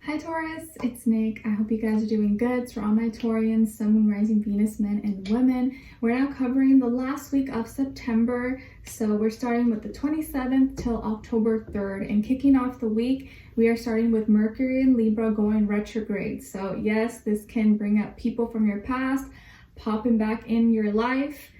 Hi Taurus, it's Nick. I hope you guys are doing good. So for all my Taurians, Sun, Moon, Rising, Venus, men and women, we're now covering the last week of September. So we're starting with the 27th till October 3rd, and kicking off the week, we are starting with Mercury in Libra going retrograde. So yes, this can bring up people from your past, popping back in your life,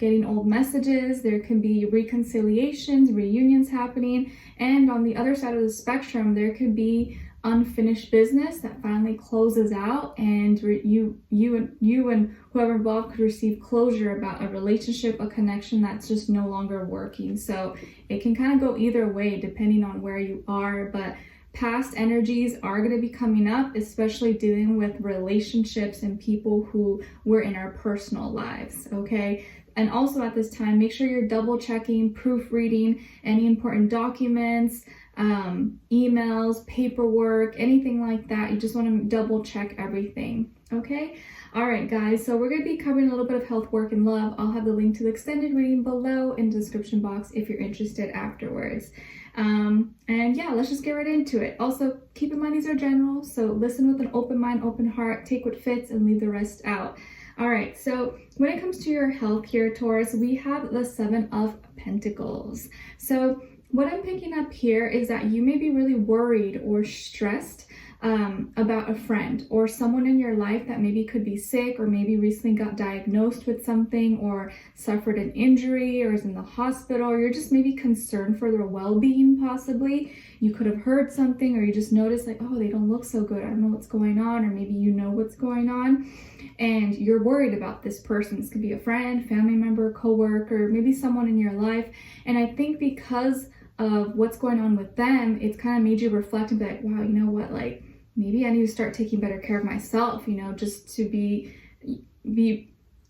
getting old messages. There can be reconciliations, reunions happening, and on the other side of the spectrum, there could be unfinished business that finally closes out, and you and whoever involved could receive closure about a relationship, a connection that's just no longer working. So it can kind of go either way depending on where you are, but past energies are going to be coming up, especially dealing with relationships and people who were in our personal lives, okay? And also at this time, make sure you're double checking, proofreading any important documents, emails, paperwork, anything like that. You just want to double check everything, okay? All right, guys, so we're going to be covering a little bit of health, work, and love. I'll have the link to the extended reading below in the description box if you're interested afterwards. And yeah, let's just get right into it. Also, keep in mind these are general, so listen with an open mind, open heart, take what fits and leave the rest out. All right, so when it comes to your health here, Taurus, we have the Seven of Pentacles. So what I'm picking up here is that you may be really worried or stressed about a friend or someone in your life that maybe could be sick, or maybe recently got diagnosed with something, or suffered an injury, or is in the hospital, or you're just maybe concerned for their well-being. Possibly you could have heard something, or you just noticed like, oh, they don't look so good, I don't know what's going on, or maybe you know what's going on and you're worried about this person. This could be a friend, family member, coworker, maybe someone in your life. And I think because of what's going on with them, it's kind of made you reflect and be like, wow, you know what, like maybe I need to start taking better care of myself, you know, just to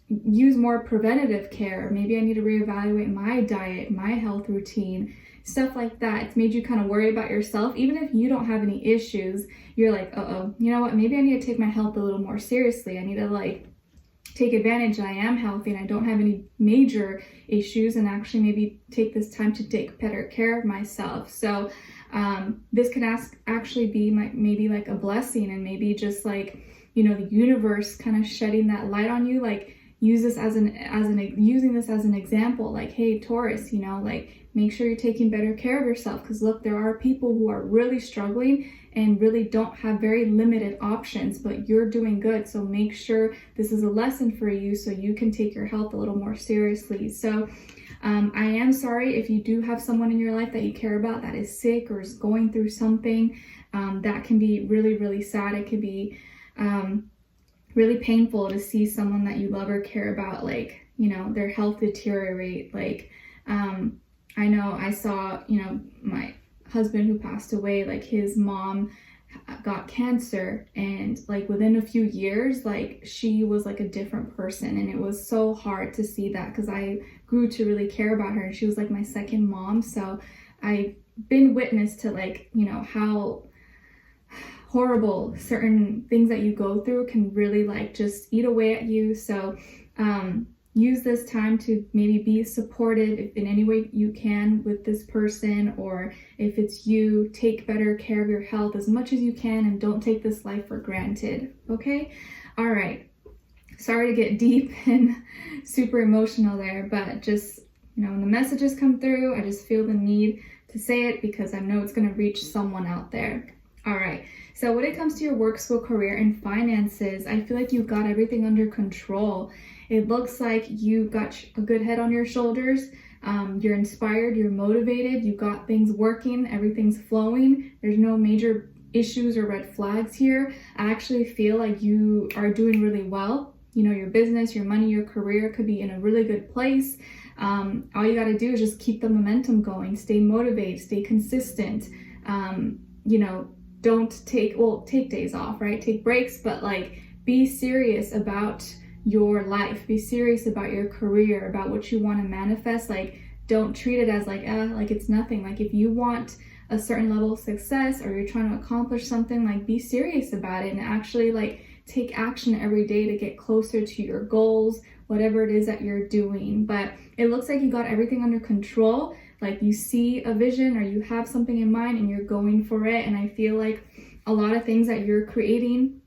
use more preventative care. Maybe I need to reevaluate my diet, my health routine, stuff like that. It's made you kind of worry about yourself. Even if you don't have any issues, you're like, uh-oh, you know what, maybe I need to take my health a little more seriously. I need to like take advantage that I am healthy and I don't have any major issues, and actually maybe take this time to take better care of myself. So this can actually be maybe like a blessing, and maybe just like, you know, the universe kind of shedding that light on you. Like using this as an example, like, hey Taurus, you know, like make sure you're taking better care of yourself, because look, there are people who are really struggling and really don't have very limited options, but you're doing good. So make sure this is a lesson for you so you can take your health a little more seriously. So I am sorry if you do have someone in your life that you care about that is sick or is going through something. That can be really, really sad. It can be really painful to see someone that you love or care about, like, you know, their health deteriorate. Like, I know I saw, you know, my husband who passed away, like his mom got cancer, and like within a few years, like she was like a different person. And it was so hard to see that, because I grew to really care about her, and she was like my second mom. So I've been witness to, like, you know, how horrible certain things that you go through can really like just eat away at you. So use this time to maybe be supportive if in any way you can with this person, or if it's you, take better care of your health as much as you can, and don't take this life for granted, okay? All right, sorry to get deep and super emotional there, but just, you know, when the messages come through, I just feel the need to say it because I know it's going to reach someone out there. All right, so when it comes to your work, school, career, and finances, I feel like you've got everything under control. It looks like you got a good head on your shoulders. You're inspired, you're motivated, you got things working, everything's flowing. There's no major issues or red flags here. I actually feel like you are doing really well. You know, your business, your money, your career could be in a really good place. All you got to do is just keep the momentum going, stay motivated, stay consistent. You know, don't take days off, right? Take breaks, but like be serious about your life, be serious about your career, about what you want to manifest. Like, don't treat it as like it's nothing. Like, if you want a certain level of success, or you're trying to accomplish something, like be serious about it and actually like take action every day to get closer to your goals, whatever it is that you're doing. But it looks like you got everything under control. Like, you see a vision or you have something in mind and you're going for it. And I feel like a lot of things that you're creating,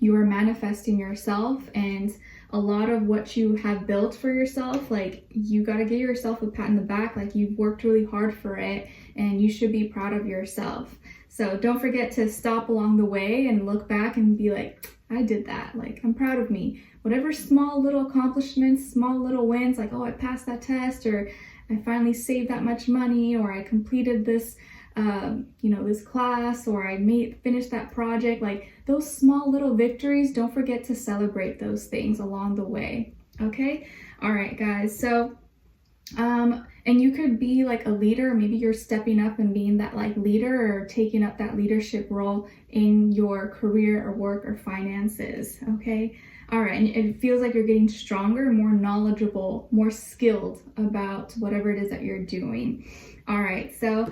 you are manifesting yourself, and a lot of what you have built for yourself, like, you got to give yourself a pat in the back. Like, you've worked really hard for it and you should be proud of yourself. So don't forget to stop along the way and look back and be like, I did that. Like, I'm proud of me. Whatever small little accomplishments, small little wins, like, oh, I passed that test, or I finally saved that much money, or I completed this this class, or I finished that project. Like, those small little victories, don't forget to celebrate those things along the way. Okay. All right, guys. So and you could be like a leader. Maybe you're stepping up and being that like leader, or taking up that leadership role in your career or work or finances. Okay. All right. And it feels like you're getting stronger, more knowledgeable, more skilled about whatever it is that you're doing. All right. So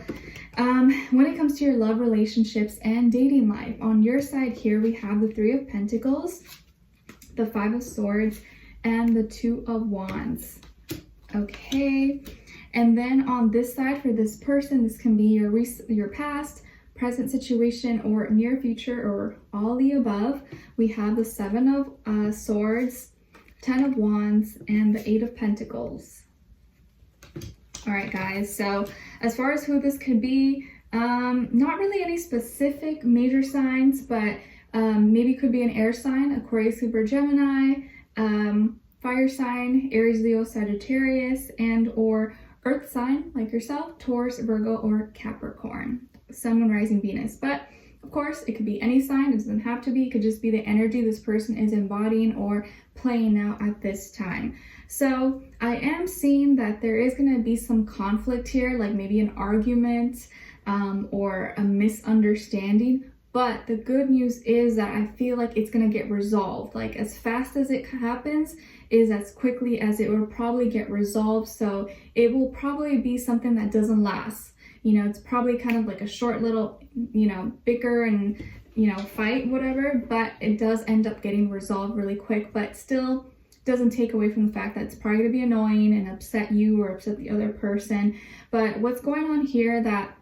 when it comes to your love, relationships, and dating life, on your side here, we have the Three of Pentacles, the Five of Swords, and the Two of Wands. Okay. And then on this side, for this person, this can be your past, present situation, or near future, or all the above. We have the Seven of Swords, 10 of Wands, and the 8 of Pentacles. All right, guys. So as far as who this could be, not really any specific major signs, but maybe could be an air sign, Aquarius, Libra, Gemini, fire sign, Aries, Leo, Sagittarius, and or earth sign like yourself, Taurus, Virgo, or Capricorn, Sun, Moon, Rising, Venus. But of course, it could be any sign. It doesn't have to be. It could just be the energy this person is embodying or playing out at this time. So I am seeing that there is going to be some conflict here, like maybe an argument or a misunderstanding. But the good news is that I feel like it's going to get resolved. Like, as fast as it happens is as quickly as it will probably get resolved. So it will probably be something that doesn't last. It's probably kind of like a short little, bicker and, fight, whatever. But it does end up getting resolved really quick, but still doesn't take away from the fact that it's probably going to be annoying and upset you or upset the other person. But what's going on here, that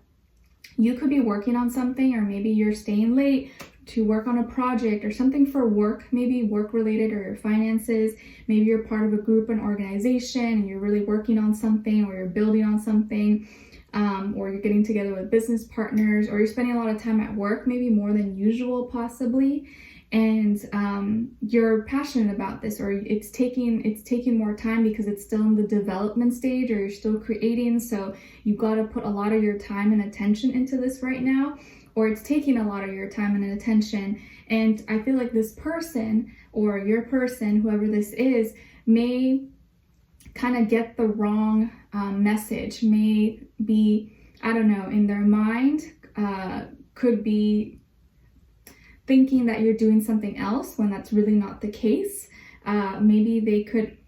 you could be working on something, or maybe you're staying late to work on a project or something for work, maybe work related, or your finances. Maybe you're part of a group, an organization, and you're really working on something, or you're building on something, or you're getting together with business partners, or you're spending a lot of time at work, maybe more than usual possibly. And you're passionate about this, or it's taking more time because it's still in the development stage, or you're still creating. So you've got to put a lot of your time and attention into this right now, or it's taking a lot of your time and attention. And I feel like this person, or your person, whoever this is, may kind of get the wrong message, may be, I don't know, in their mind, could be thinking that you're doing something else when that's really not the case. Maybe they could,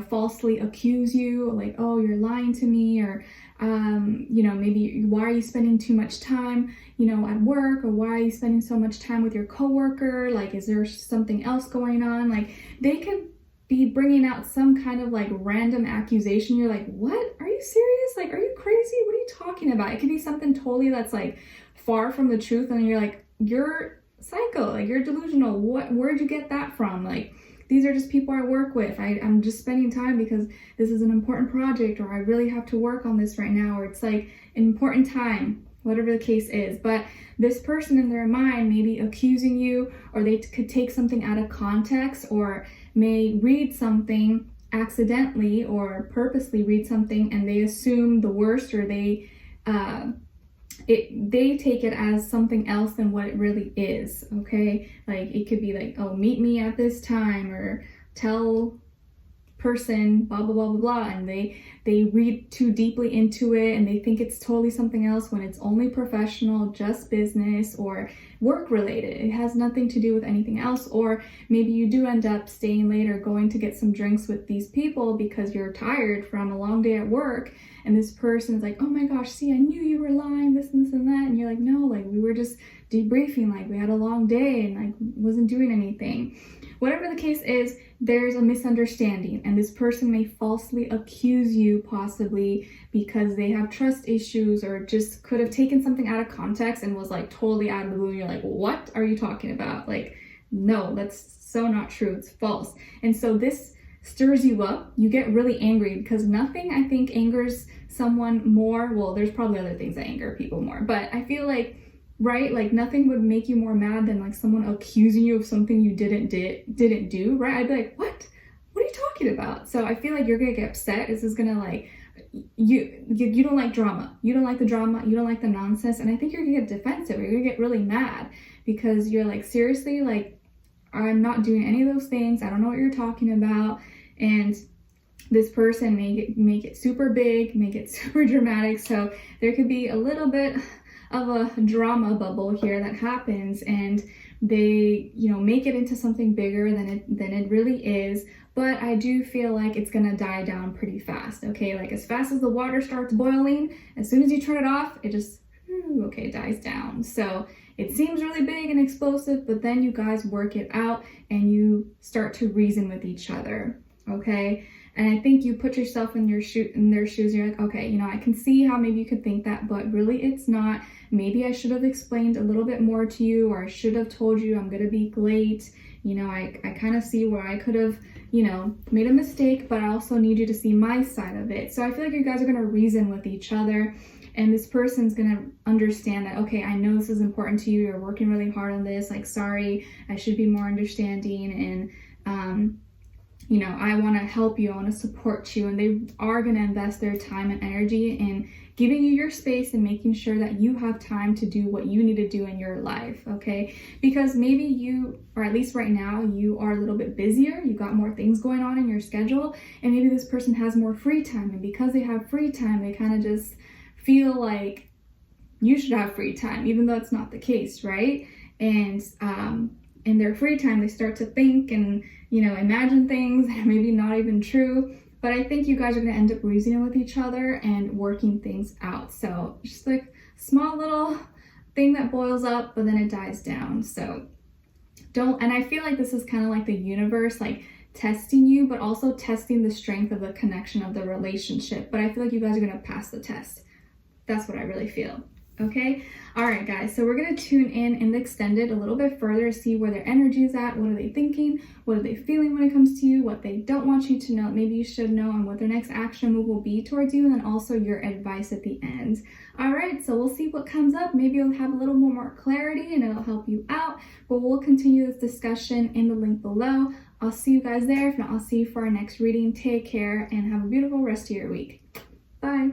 falsely accuse you, like, oh, you're lying to me, or, maybe why are you spending too much time, at work, or why are you spending so much time with your coworker? Like, is there something else going on? Like, they could be bringing out some kind of like random accusation. You're like, what? Are you serious? Like, are you crazy? What are you talking about? It could be something totally that's like far from the truth. And you're like, you're psycho, like, you're delusional. Where'd you get that from? Like, these are just people I work with. I'm just spending time because this is an important project, or I really have to work on this right now, or it's like an important time, whatever the case is. But this person in their mind may be accusing you, or they could take something out of context, or may read something accidentally or purposely read something, and they assume the worst, or they take it as something else than what it really is. Okay, like, it could be like, oh, meet me at this time, or tell person blah blah blah blah blah, and they read too deeply into it, and they think it's totally something else when it's only professional, just business or work related. It has nothing to do with anything else. Or maybe you do end up staying late or going to get some drinks with these people because you're tired from a long day at work, and this person is like, oh my gosh, see, I knew you were lying, this and this and that, and you're like, no, like, we were just debriefing, like we had a long day and like wasn't doing anything. Whatever the case is, there's a misunderstanding, and this person may falsely accuse you, possibly because they have trust issues or just could have taken something out of context and was like totally out of the blue. And you're like, what are you talking about? Like, no, that's so not true. It's false. And so this stirs you up. You get really angry because nothing, I think, angers someone more. Well, there's probably other things that anger people more, but I feel like, right, like nothing would make you more mad than like someone accusing you of something you didn't do, right? I'd be like, what are you talking about? So I feel like you're gonna get upset. This is gonna like, you don't like drama. You don't like the drama. You don't like the nonsense. And I think you're gonna get defensive. You're gonna get really mad because you're like, seriously, like, I'm not doing any of those things. I don't know what you're talking about. And this person may make it super big, make it super dramatic. So there could be a little bit of a drama bubble here that happens, and they, you know, make it into something bigger than it really is. But I do feel like it's gonna die down pretty fast, okay? Like as fast as the water starts boiling, as soon as you turn it off, it just, okay, dies down. So it seems really big and explosive, but then you guys work it out and you start to reason with each other, okay? And I think you put yourself in their shoes. You're like, okay, you know, I can see how maybe you could think that, but really it's not. Maybe I should have explained a little bit more to you, or I should have told you I'm gonna be late. You know, I kind of see where I could have, you know, made a mistake, but I also need you to see my side of it. So I feel like you guys are gonna reason with each other, and this person's gonna understand that, okay, I know this is important to you. You're working really hard on this. Like, sorry, I should be more understanding, and you know, I want to help you, I want to support you. And they are going to invest their time and energy in giving you your space and making sure that you have time to do what you need to do in your life, okay? Because maybe you, or at least right now, you are a little bit busier, you got more things going on in your schedule, and maybe this person has more free time. And because they have free time, they kind of just feel like you should have free time, even though it's not the case, right? And in their free time, they start to think and, you know, imagine things that are maybe not even true. But I think you guys are going to end up reasoning with each other and working things out. So just like small little thing that boils up, but then it dies down. So and I feel like this is kind of like the universe, like testing you, but also testing the strength of the connection of the relationship. But I feel like you guys are going to pass the test. That's what I really feel. Okay. All right, guys. So we're going to tune in the extended a little bit further, see where their energy is at. What are they thinking? What are they feeling when it comes to you? What they don't want you to know, maybe you should know, and what their next action move will be towards you. And then also your advice at the end. All right. So we'll see what comes up. Maybe you'll have a little more clarity and it'll help you out, but we'll continue this discussion in the link below. I'll see you guys there. If not, I'll see you for our next reading. Take care and have a beautiful rest of your week. Bye.